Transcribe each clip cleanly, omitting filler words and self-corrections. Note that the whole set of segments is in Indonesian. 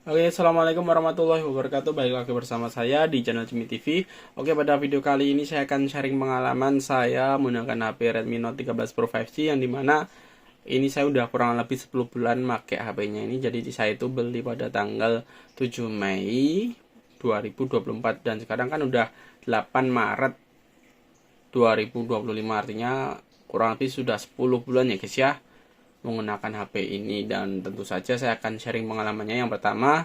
Oke, assalamualaikum warahmatullahi wabarakatuh. Balik lagi bersama saya di channel Cimi TV. Oke, pada video kali ini saya akan sharing pengalaman saya menggunakan HP Redmi Note 13 Pro 5G, yang dimana ini saya udah kurang lebih 10 bulan pakai HP-nya ini. Jadi saya itu beli pada tanggal 7 Mei 2024 dan sekarang kan udah 8 Maret 2025, artinya kurang lebih sudah 10 bulan ya guys ya menggunakan HP ini. Dan tentu saja saya akan sharing pengalamannya. Yang pertama,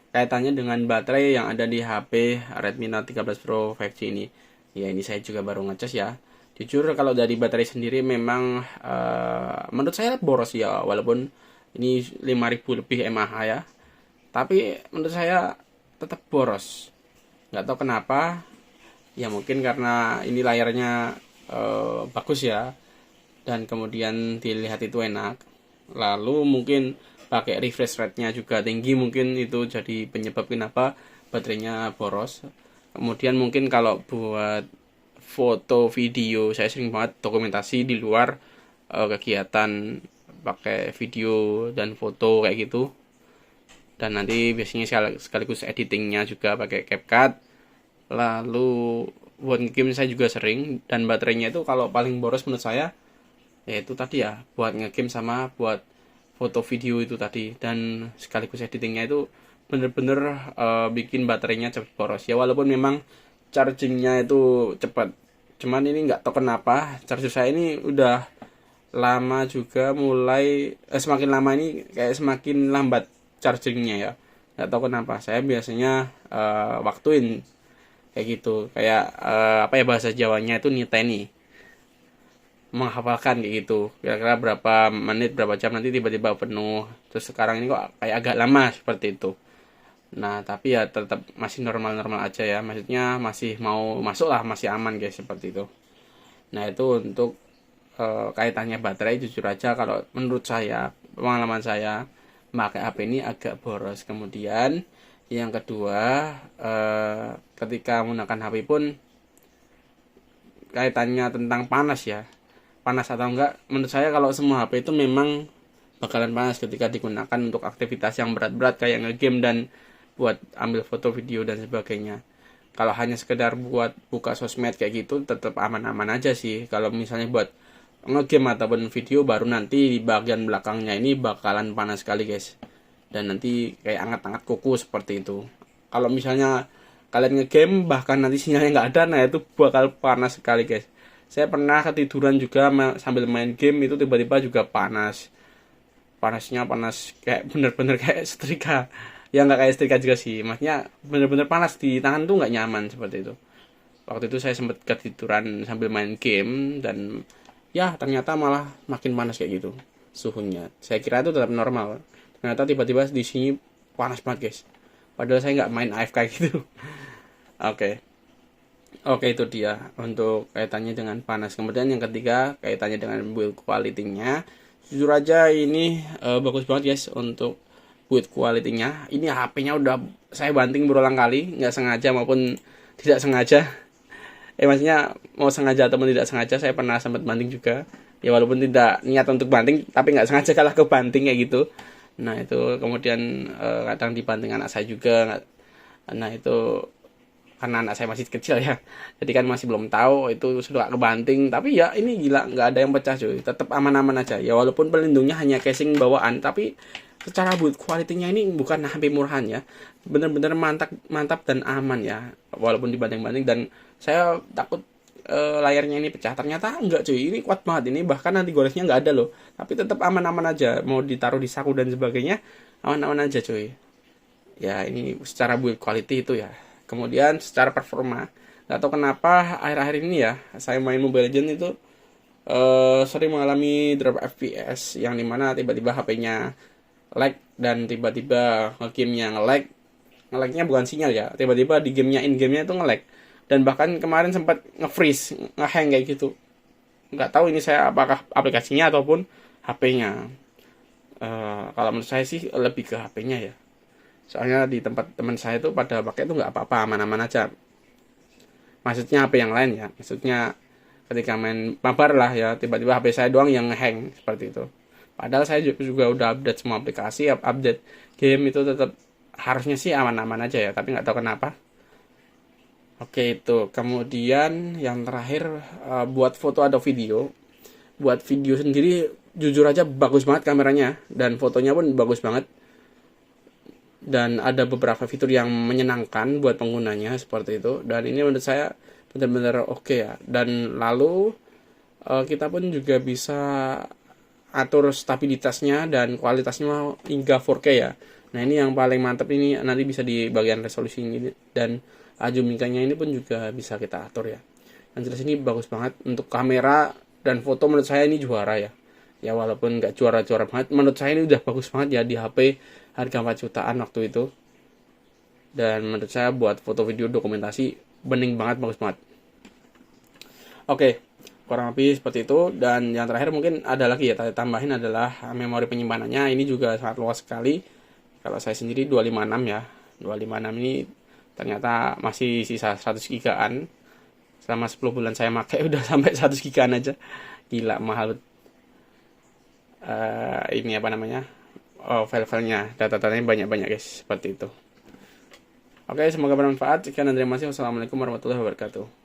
kaitannya dengan baterai yang ada di HP Redmi Note 13 Pro 5G ini. Ya, ini saya juga baru ngecas ya. Jujur kalau dari baterai sendiri memang menurut saya boros ya, walaupun ini 5000 lebih mAh ya. Tapi menurut saya tetap boros. Nggak tahu kenapa. Ya mungkin karena ini layarnya bagus ya, dan kemudian dilihat itu enak. Lalu mungkin pakai refresh rate-nya juga tinggi, mungkin itu jadi penyebab kenapa baterainya boros. Kemudian mungkin kalau buat foto video, saya sering banget dokumentasi di luar kegiatan pakai video dan foto kayak gitu. Dan nanti biasanya sekaligus editingnya juga pakai CapCut. Lalu buat game saya juga sering, dan baterainya itu kalau paling boros menurut saya yaitu tadi ya, buat ngegame sama buat foto video itu tadi. Dan sekaligus editingnya itu bener-bener bikin baterainya cepat boros ya, walaupun memang chargingnya itu cepat. Cuman ini nggak tahu kenapa charger saya ini udah lama juga mulai semakin lama ini kayak semakin lambat chargingnya ya. Nggak tahu kenapa, saya biasanya waktuin kayak gitu, kayak apa ya, bahasa Jawanya itu niteni, menghafalkan kayak gitu, kira-kira berapa menit berapa jam nanti tiba-tiba penuh. Terus sekarang ini kok kayak agak lama seperti itu. Nah tapi ya tetap masih normal-normal aja ya, maksudnya masih mau masuk lah, masih aman guys, seperti itu. Nah itu untuk kaitannya baterai. Jujur aja kalau menurut saya, pengalaman saya pakai HP ini agak boros. Kemudian yang kedua, ketika menggunakan HP pun kaitannya tentang panas ya, panas atau enggak, menurut saya kalau semua HP itu memang bakalan panas ketika digunakan untuk aktivitas yang berat-berat kayak ngegame dan buat ambil foto video dan sebagainya. Kalau hanya sekedar buat buka sosmed kayak gitu tetap aman-aman aja sih. Kalau misalnya buat ngegame ataupun video, baru nanti di bagian belakangnya ini bakalan panas sekali guys, dan nanti kayak anget-anget kuku seperti itu. Kalau misalnya kalian ngegame bahkan nanti sinyalnya nggak ada, nah itu bakal panas sekali guys. Saya pernah ketiduran juga sambil main game, itu tiba-tiba juga panas. Panasnya panas kayak bener-bener kayak setrika. Ya nggak kayak setrika juga sih, maksudnya bener-bener panas di tangan tuh nggak nyaman seperti itu. Waktu itu saya sempat ketiduran sambil main game, dan ya ternyata malah makin panas kayak gitu suhunya. Saya kira itu tetap normal, ternyata tiba-tiba di sini panas banget guys. Padahal saya nggak main AFK gitu. Oke. Oke, itu dia untuk kaitannya dengan panas. Kemudian yang ketiga, kaitannya dengan build quality-nya. Jujur aja ini bagus banget guys untuk build quality-nya. Ini HP-nya udah saya banting berulang kali, nggak sengaja maupun tidak sengaja. Maksudnya mau sengaja ataupun tidak sengaja, saya pernah sempat banting juga. Ya walaupun tidak niat untuk banting, tapi nggak sengaja kalah ke banting kayak gitu. Nah itu kemudian kadang dibanting anak saya juga. Nah itu karena anak saya masih kecil ya, jadi kan masih belum tahu itu sudah kebanting. Tapi ya ini gila, nggak ada yang pecah cuy, tetap aman-aman aja ya, walaupun pelindungnya hanya casing bawaan, tapi secara build quality-nya ini bukan HP murahan ya, bener-bener mantap mantap dan aman ya, walaupun dibanding-banding. Dan saya takut layarnya ini pecah, ternyata enggak cuy, ini kuat banget, ini bahkan nanti goresnya nggak ada loh, tapi tetap aman-aman aja, mau ditaruh di saku dan sebagainya aman-aman aja cuy. Ya ini secara build quality itu ya. Kemudian secara performa, nggak tahu kenapa akhir-akhir ini ya saya main Mobile Legends itu sering mengalami drop FPS, yang dimana tiba-tiba HP-nya lag, dan tiba-tiba game-nya nge-lag. Nge-lagnya bukan sinyal ya, tiba-tiba di gamenya, in-gamenya itu nge-lag, dan bahkan kemarin sempat nge-freeze, nge-hang kayak gitu. Nggak tahu ini saya apakah aplikasinya ataupun HP-nya. Kalau menurut saya sih lebih ke HP-nya ya, soalnya di tempat teman saya itu pada pakai itu nggak apa-apa, aman-aman aja. Maksudnya HP yang lain ya, maksudnya ketika main mabar lah ya, tiba-tiba HP saya doang yang hang seperti itu. Padahal saya juga udah update semua aplikasi, update game, itu tetap harusnya sih aman-aman aja ya, tapi nggak tahu kenapa. Oke, itu kemudian yang terakhir, buat foto atau video. Buat video sendiri jujur aja bagus banget kameranya, dan fotonya pun bagus banget, dan ada beberapa fitur yang menyenangkan buat penggunanya seperti itu, dan ini menurut saya benar-benar oke ya. Dan lalu kita pun juga bisa atur stabilitasnya dan kualitasnya hingga 4K ya. Nah, ini yang paling mantap, ini nanti bisa di bagian resolusi ini, dan laju micanya ini pun juga bisa kita atur ya. Yang jelas ini bagus banget untuk kamera dan foto, menurut saya ini juara ya. Ya walaupun nggak juara-juara banget, menurut saya ini udah bagus banget ya di HP harga 4 jutaan waktu itu. Dan menurut saya buat foto video dokumentasi bening banget, bagus banget. Oke, kurang lebih seperti itu. Dan yang terakhir mungkin ada lagi ya, tambahin adalah memori penyimpanannya. Ini juga sangat luas sekali. Kalau saya sendiri 256 ya. 256 ini ternyata masih sisa 100 gigaan. Selama 10 bulan saya pakai udah sampai 100 gigaan aja. Gila mahal. Ini apa namanya? File-filenya, data-datanya banyak-banyak guys, seperti itu. Oke, semoga bermanfaat. Sekian dan terima kasih. Wassalamualaikum warahmatullahi wabarakatuh.